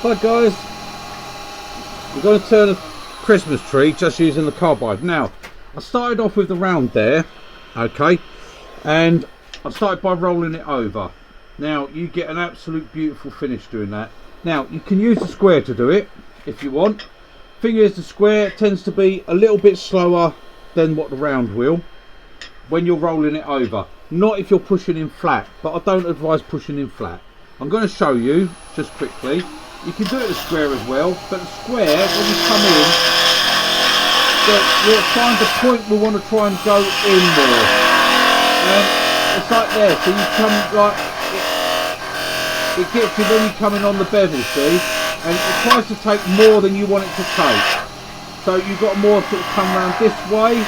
Hi guys, we're going to turn a Christmas tree just using the carbide. Now, I started off with the round there, okay, and I started by rolling it over. Now, you get an absolute beautiful finish doing that. Now, you can use the square to do it if you want. Thing is, the square tends to be a little bit slower than what the round will when you're rolling it over. Not if you're pushing in flat, but I don't advise pushing in flat. I'm going to show you just quickly. You can do it the square as well, but the square, when you come in, you'll find the point we want to try and go in more. And it's like there, so you come like, it gets you when you're coming on the bevel, see? And it tries to take more than you want it to take. So you've got more sort of come around this way.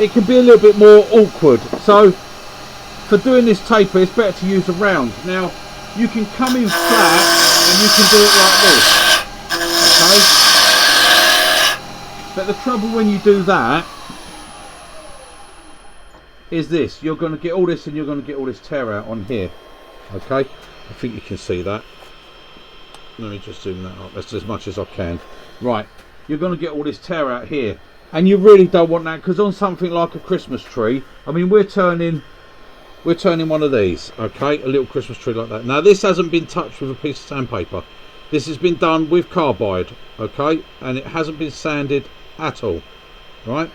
It can be a little bit more awkward. So for doing this taper, it's better to use a round. Now, you can come in flat and you can do it like this, okay? But the trouble when you do that is this: you're going to get all this and you're going to get all this tear out on here, okay? I think you can see that. Let me just zoom that up. That's as much as I can. Right, you're going to get all this tear out here, and you really don't want that, because on something like a Christmas tree, I mean, we're turning one of these, okay, a little Christmas tree like that. Now, this hasn't been touched with a piece of sandpaper. This has been done with carbide, okay, and it hasn't been sanded at all, right?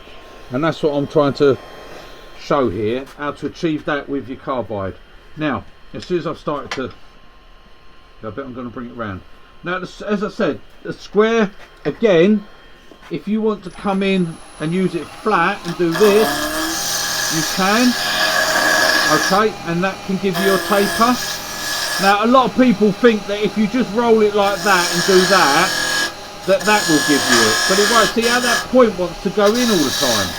And that's what I'm trying to show here, how to achieve that with your carbide. Now, as soon as I've started to, I bet I'm going to bring it round. Now, as I said, the square, again, if you want to come in and use it flat and do this, you can. Okay, and that can give you your taper. Now, a lot of people think that if you just roll it like that and do that, that will give you it. But it won't. See how that point wants to go in all the time.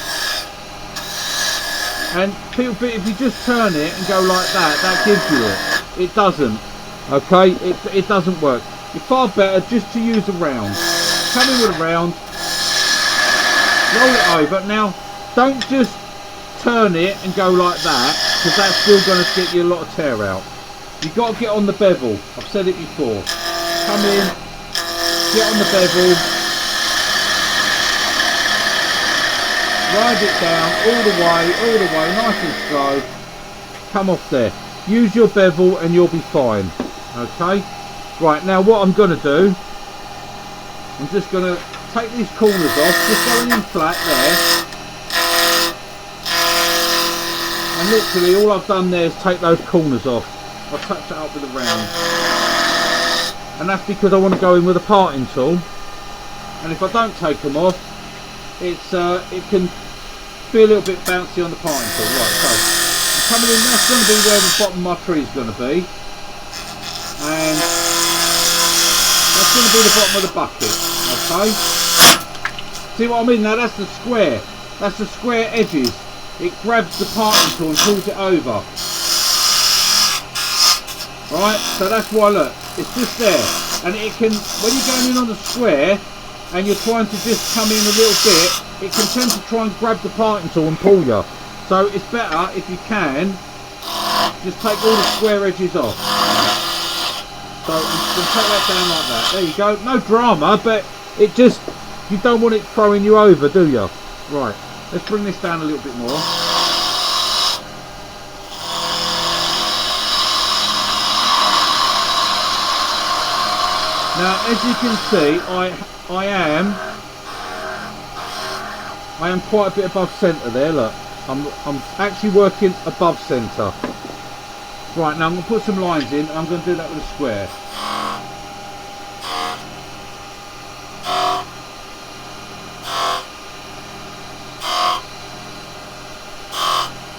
And people think if you just turn it and go like that, that gives you it. It doesn't. Okay, it doesn't work. It's far better just to use a round. Come in with a round, roll it over. Now, don't just turn it and go like that, because that's still going to get you a lot of tear out. You've got to get on the bevel. I've said it before. Come in, get on the bevel, ride it down all the way, nice and slow. Come off there. Use your bevel and you'll be fine. Okay? Right, now what I'm going to do, I'm just going to take these corners off, just going in flat there. And literally all I've done there is take those corners off. I'll touch it up with a round. And that's because I want to go in with a parting tool. And if I don't take them off, it can be a little bit bouncy on the parting tool. Right, so I'm coming in, that's going to be where the bottom of my tree is going to be. And that's going to be the bottom of the bucket. Okay? See what I mean? Now that's the square. That's the square edges. It grabs the parting tool and pulls it over. Right, so that's why, look, it's just there. And it can, when you're going in on the square and you're trying to just come in a little bit, it can tend to try and grab the parting tool and pull you. So it's better, if you can, just take all the square edges off. So you can take that down like that. There you go. No drama, but it just, you don't want it throwing you over, do you? Right. Let's bring this down a little bit more. Now, as you can see, I am quite a bit above centre there. Look, I'm actually working above centre. Right, now I'm going to put some lines in. I'm going to do that with a square.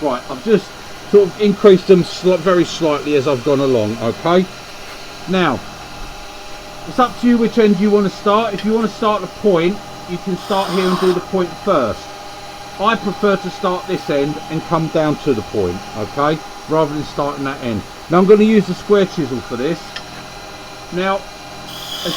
Right, I've just sort of increased them very slightly as I've gone along, okay? Now, it's up to you which end you want to start. If you want to start the point, you can start here and do the point first. I prefer to start this end and come down to the point, okay? Rather than starting that end. Now I'm going to use the square chisel for this. Now, as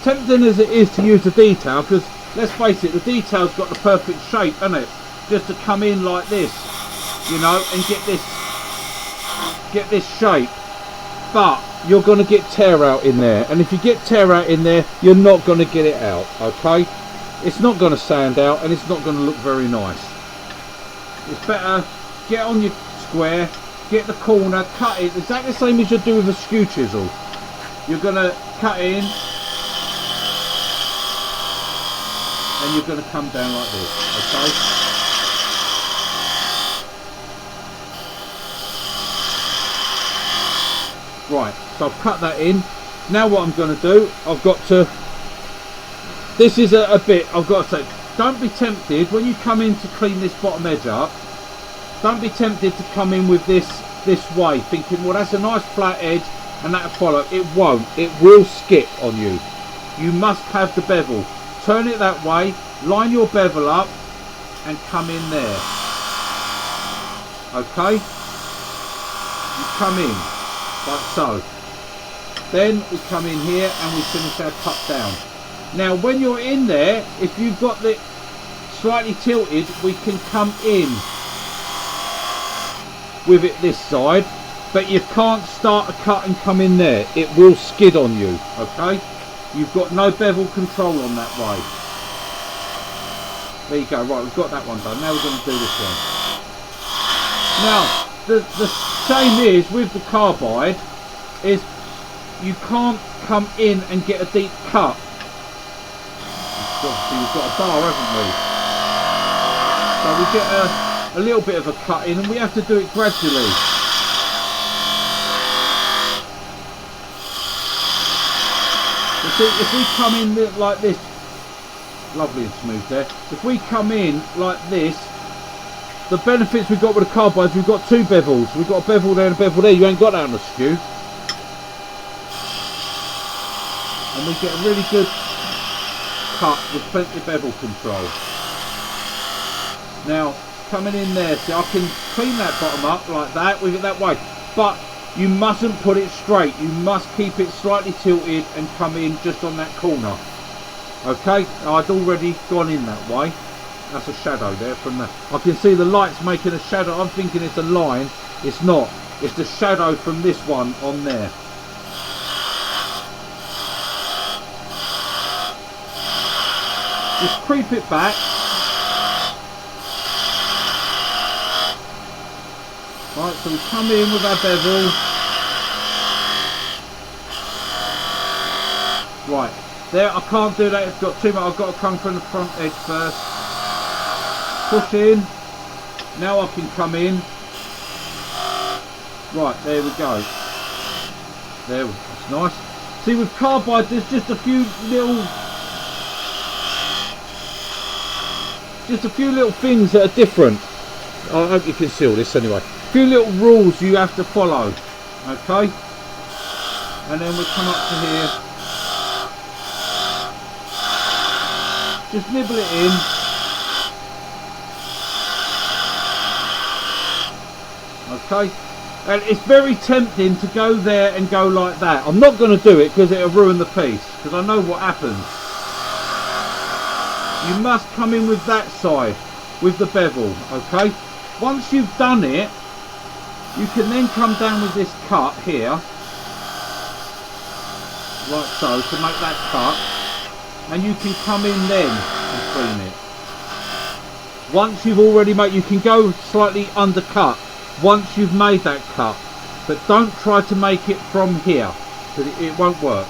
tempting as it is to use the detail, because let's face it, the detail's got the perfect shape, hasn't it? Just to come in like this. you know, and get this shape. But you're going to get tear out in there, and if you get tear out in there, you're not going to get it out. Okay, it's not going to sand out, and it's not going to look very nice. It's better get on your square, get the corner, cut it exactly the same as you do with a skew chisel. You're going to cut in, and you're going to come down like this. Okay. Right, so I've cut that in. Now what I'm going to do, I've got to, this is a bit, I've got to say, don't be tempted, when you come in to clean this bottom edge up, don't be tempted to come in with this way, thinking, well, that's a nice flat edge and that'll follow. It won't, it will skip on you. You must have the bevel. Turn it that way, line your bevel up and come in there. Okay? You come in. Like so. Then we come in here and we finish our cut down. Now when you're in there, if you've got it slightly tilted, we can come in with it this side, but you can't start a cut and come in there. It will skid on you, okay? You've got no bevel control on that way. There you go. Right, we've got that one done. Now we're going to do this one. Now the shame is with the carbide is you can't come in and get a deep cut. Obviously we've got a bar, haven't we? So we get a little bit of a cut in, and we have to do it gradually. You see, if we come in like this, lovely and smooth there. If we come in like this, the benefits we've got with the carbides, we've got two bevels. We've got a bevel there and a bevel there. You ain't got that on the skew. And we get a really good cut with plenty of bevel control. Now, coming in there, see, I can clean that bottom up like that, with it that way. But you mustn't put it straight. You must keep it slightly tilted and come in just on that corner. Okay, I'd already gone in that way. That's a shadow there from the, I can see the light's making a shadow. I'm thinking it's a line. It's not. It's the shadow from this one on there. Just creep it back. Right, so we come in with our bevel. Right, there, I can't do that. It's got too much. I've got to come from the front edge first. Push in. Now I can come in. Right, there we go. There, that's nice. See, with carbide, there's just a few little things that are different. I hope you can see all this anyway. A few little rules you have to follow. Okay. And then we come up to here. Just nibble it in. Okay, and it's very tempting to go there and go like that. I'm not going to do it because it'll ruin the piece, because I know what happens. You must come in with that side, with the bevel, okay? Once you've done it, you can then come down with this cut here, like so, to make that cut, and you can come in then and clean it. Once you've already made, you can go slightly undercut once you've made that cut, but don't try to make it from here, because it won't work.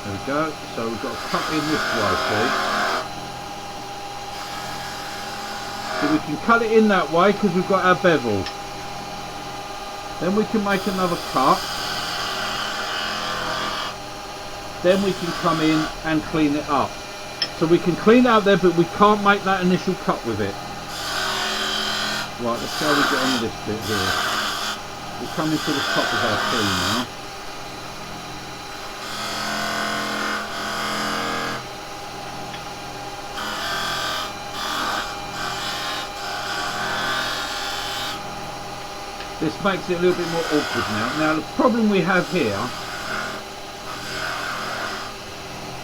There we go. So we've got to cut in this way, see? So we can cut it in that way because we've got our bevel. Then we can make another cut. Then we can come in and clean it up. So we can clean it up there, but we can't make that initial cut with it. Right, let's see how we get on with this bit here. We're coming to the top of our clean now. This makes it a little bit more awkward now. Now the problem we have here,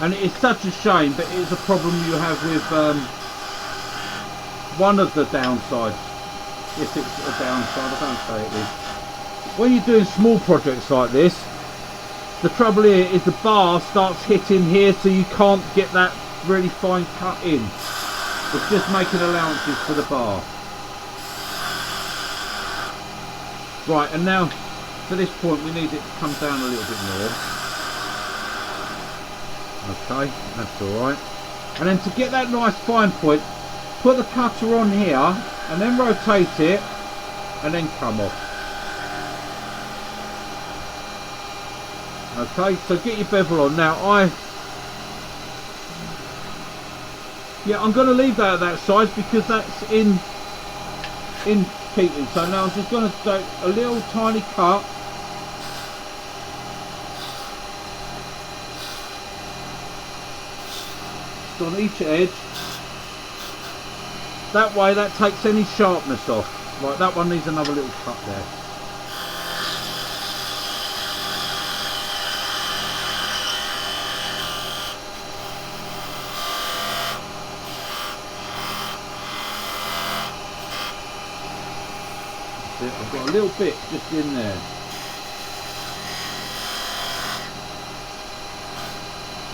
and it is such a shame, but it is a problem you have with one of the downsides. If it's a downside, I don't say it is. When you're doing small projects like this, the trouble here is the bar starts hitting here, so you can't get that really fine cut in. It's just making allowances for the bar. Right, and now to this point we need it to come down a little bit more. Okay, that's alright. And then to get that nice fine point, put the cutter on here and then rotate it and then come off. Okay, so get your bevel on. Now I'm going to leave that at that size because that's in keeping. So now I'm just going to do a little tiny cut. Just on each edge. That way that takes any sharpness off. Right, that one needs another little cut there. I've got a little bit just in there.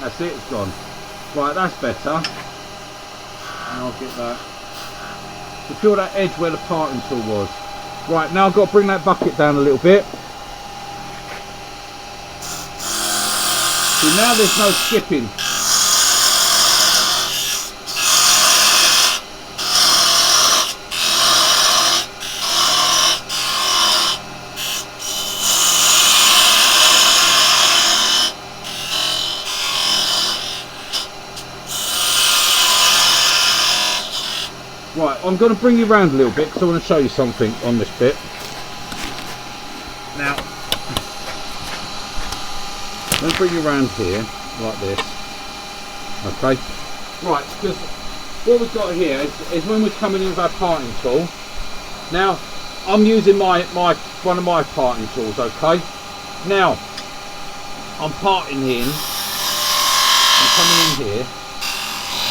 That's it, it's gone. Right, that's better. And I'll get that. To feel that edge where the parting tool was. Right, now I've got to bring that bucket down a little bit. See, now there's no skipping. Right, I'm going to bring you around a little bit because I want to show you something on this bit. Now, I'm going to bring you around here, like this. Okay? Right, because what we've got here is when we're coming in with our parting tool. Now, I'm using one of my parting tools, okay? Now, I'm parting in. I'm coming in here.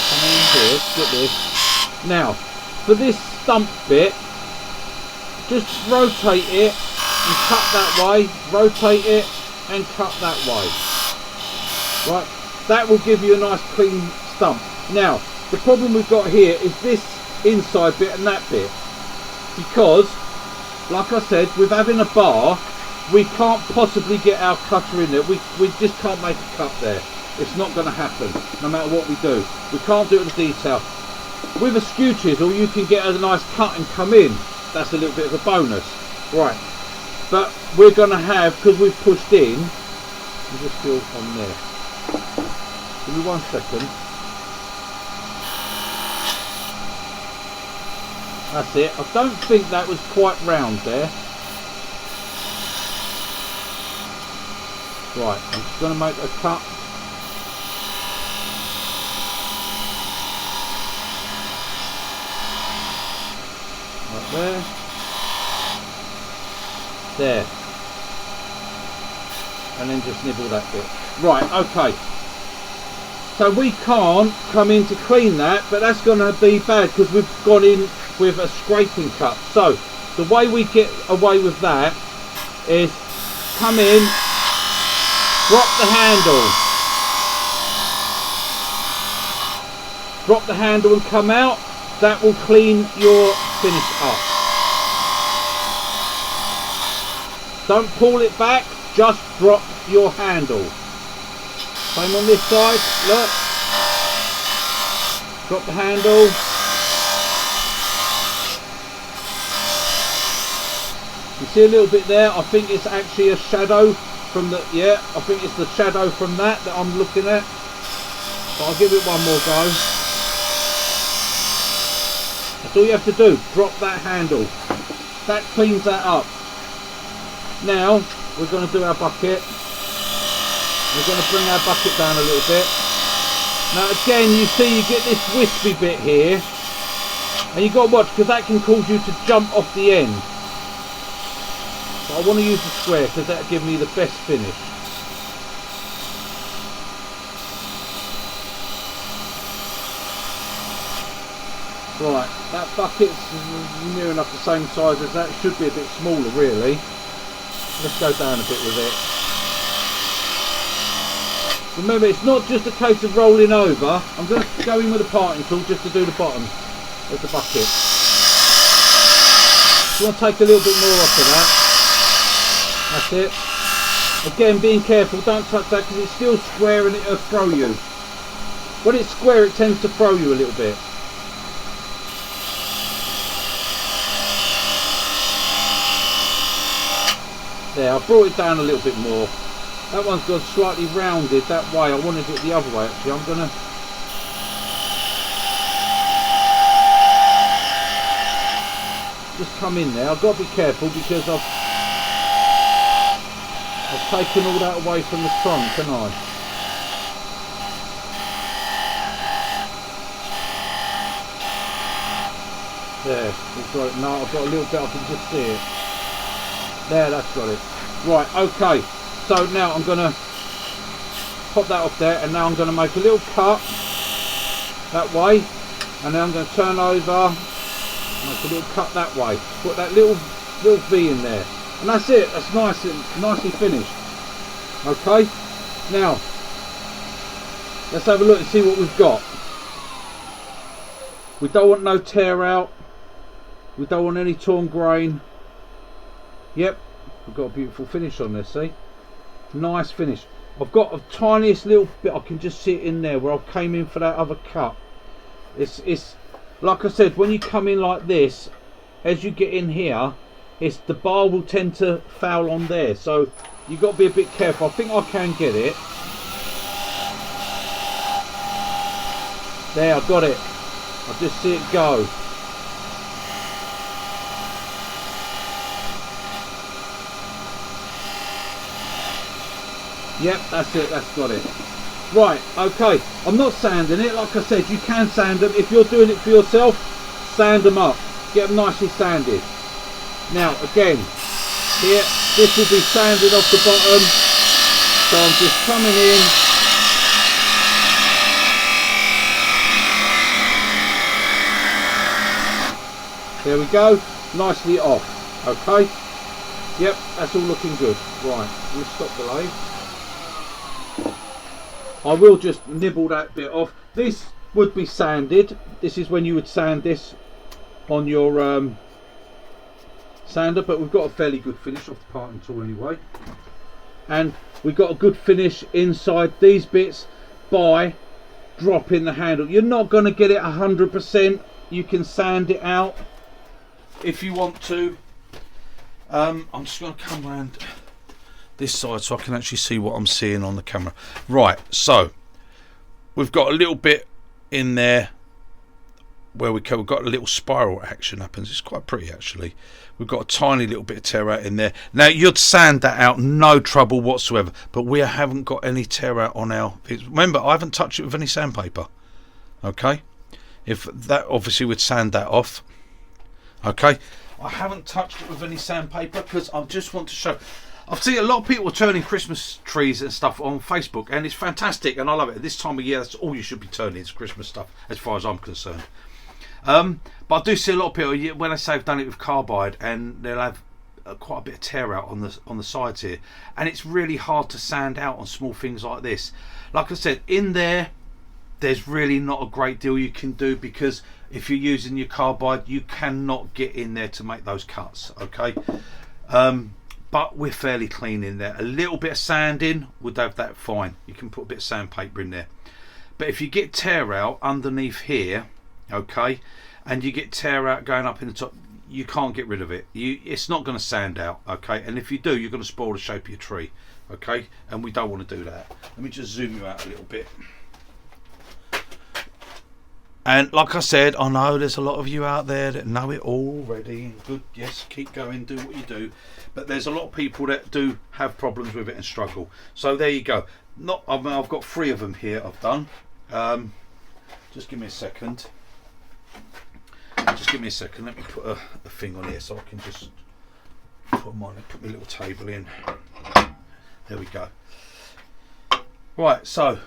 Coming in here, get this. Now, for this stump bit, just rotate it and cut that way, rotate it and cut that way. Right, that will give you a nice clean stump. Now, the problem we've got here is this inside bit and that bit, because, like I said, with having a bar, we can't possibly get our cutter in there. We just can't make a cut there. It's not going to happen, no matter what we do. We can't do it with detail. With a skew chisel you can get a nice cut and come in. That's a little bit of a bonus. Right, but we're going to have, because we've pushed in, you just feel on there. Give me 1 second. That's it. I don't think that was quite round there. Right, I'm just going to make a cut. Right there, and then just nibble that bit. Right, okay, so we can't come in to clean that, but that's going to be bad because we've gone in with a scraping cut. So the way we get away with that is come in, drop the handle and come out. That will clean your finish up. Don't pull it back, just drop your handle. Same on this side, look. Drop the handle. You see a little bit there? I think it's actually a shadow from the, I think it's the shadow from that I'm looking at. But I'll give it one more go. That's all you have to do, drop that handle. That cleans that up. Now, we're going to do our bucket. We're going to bring our bucket down a little bit. Now again, you see you get this wispy bit here. And you've got to watch, because that can cause you to jump off the end. But I want to use the square because that'll give me the best finish. Right, that bucket's near enough the same size as that. It should be a bit smaller really. Let's go down a bit with it. Remember, it's not just a case of rolling over. I'm going to go in with a parting tool just to do the bottom of the bucket. You want to take a little bit more off of that. That's it. Again, being careful, don't touch that because it's still square and it'll throw you. When it's square, it tends to throw you a little bit. There, I brought it down a little bit more. That one's got slightly rounded that way. I wanted it the other way actually. I'm gonna just come in there. I've got to be careful because I've taken all that away from the trunk, haven't I? There, we've got it. No, I've got a little bit, I can just see it. There, that's got it. Right, okay. So now I'm going to pop that off there, and now I'm going to make a little cut that way, and then I'm going to turn over, make a little cut that way, put that little V in there, and that's it. That's nice and nicely finished. Okay, now let's have a look and see what we've got. We don't want no tear out. We don't want any torn grain. Yep, we've got a beautiful finish on this. See. Nice finish. I've got a tiniest little bit, I can just see it in there where I came in for that other cut. It's like I said, when you come in like this, as you get in here, the bar will tend to foul on there, so you've got to be a bit careful. I think I can get it. There, I've got it. I just see it go. Yep, that's it, that's got it. Right, okay, I'm not sanding it. Like I said, you can sand them. If you're doing it for yourself, sand them up. Get them nicely sanded. Now, again, here, this will be sanded off the bottom. So I'm just coming in. There we go, nicely off. Okay, yep, that's all looking good. Right, we'll stop the lathe. I will just nibble that bit off. This would be sanded. This is when you would sand this on your sander, but we've got a fairly good finish off the parting tool anyway. And we've got a good finish inside these bits by dropping the handle. You're not going to get it 100%. You can sand it out if you want to. I'm just going to come around this side so I can actually see what I'm seeing on the camera. Right, so we've got a little bit in there where we've got a little spiral action happens. It's quite pretty actually. We've got a tiny little bit of tear out in there. Now you'd sand that out, no trouble whatsoever, but we haven't got any tear out on our, remember I haven't touched it with any sandpaper. Okay, if that obviously would sand that off. Okay, I haven't touched it with any sandpaper because I just want to show. I've seen a lot of people turning Christmas trees and stuff on Facebook, and it's fantastic and I love it. This time of year, that's all you should be turning is Christmas stuff as far as I'm concerned. But I do see a lot of people when they say I've done it with carbide, and they'll have quite a bit of tear out on the sides here, and it's really hard to sand out on small things like this. Like I said, in there's really not a great deal you can do, because if you're using your carbide, you cannot get in there to make those cuts. Okay, but we're fairly clean in there. A little bit of sanding would have that fine. You can put a bit of sandpaper in there, but if you get tear out underneath here, okay, and you get tear out going up in the top, you can't get rid of it. It's not going to sand out. Okay, and if you do, you're going to spoil the shape of your tree. Okay, and we don't want to do that. Let me just zoom you out a little bit. And like I said, I know there's a lot of you out there that know it already. Good, yes, keep going, do what you do. But there's a lot of people that do have problems with it and struggle. So there you go. I've got 3 of them here I've done. Just give me a second. Let me put a thing on here so I can just put them on and put my little table in. There we go. Right, so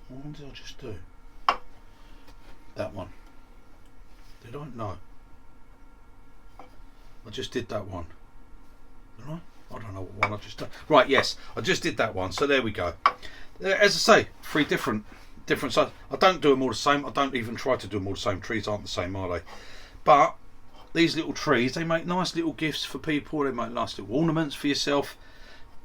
what did I just do? That one. Did I? No. I just did that one. Did I? I don't know what one I just done. Right, yes, I just did that one. So there we go. As I say, 3 different sizes. I don't do them all the same. I don't even try to do them all the same. Trees aren't the same, are they? But these little trees, they make nice little gifts for people. They make nice little ornaments for yourself.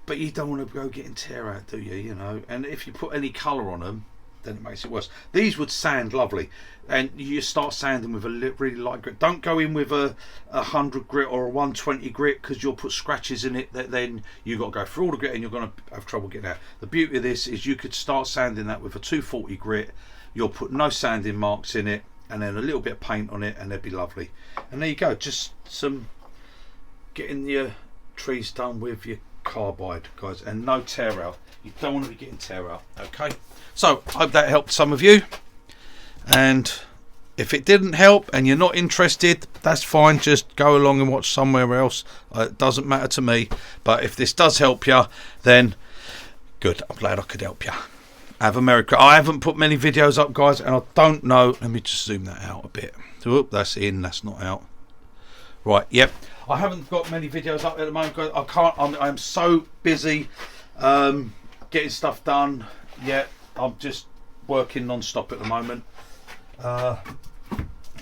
But you don't want to go getting tear out, do you? You know, and if you put any colour on them, then it makes it worse. These would sand lovely, and you start sanding with a really light grit. Don't go in with a 100 grit or a 120 grit, because you'll put scratches in it that then you've got to go through all the grit and you're going to have trouble getting out. The beauty of this is you could start sanding that with a 240 grit. You'll put no sanding marks in it, and then a little bit of paint on it, and they'd be lovely. And there you go, just some getting your trees done with your carbide, guys, and no tear out. You don't want to be getting tear out. Okay, so I hope that helped some of you, and if it didn't help and you're not interested, that's fine, just go along and watch somewhere else. It doesn't matter to me, but if this does help you, then good. I'm glad I could help you. Have a Merry Christmas. I haven't put many videos up, guys, and I don't know. Let me just zoom that out a bit. Oop, that's in, that's not out. Right, yep. I haven't got many videos up at the moment, guys. I can't. I'm so busy getting stuff done. Yeah, I'm just working non-stop at the moment.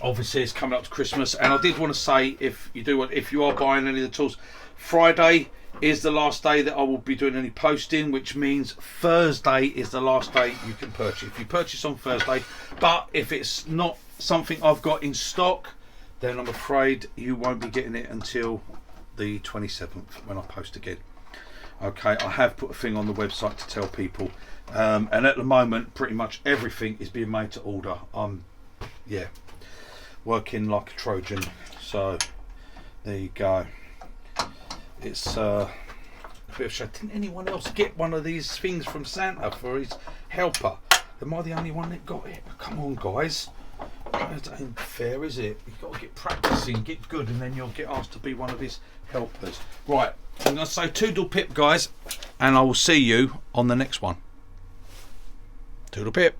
Obviously, it's coming up to Christmas, and I did want to say, if you are buying any of the tools, Friday is the last day that I will be doing any posting, which means Thursday is the last day you can purchase. If you purchase on Thursday, but if it's not something I've got in stock, then I'm afraid you won't be getting it until the 27th when I post again. Okay, I have put a thing on the website to tell people, and at the moment pretty much everything is being made to order. I'm working like a Trojan, so there you go. It's a bit of a shame. Didn't anyone else get one of these things from Santa for his helper? Am I the only one that got it? Come on, guys. That ain't fair, is it? You've got to get practicing, get good, and then you'll get asked to be one of his helpers. Right, I'm going to say toodle pip, guys, and I will see you on the next one. Toodle pip.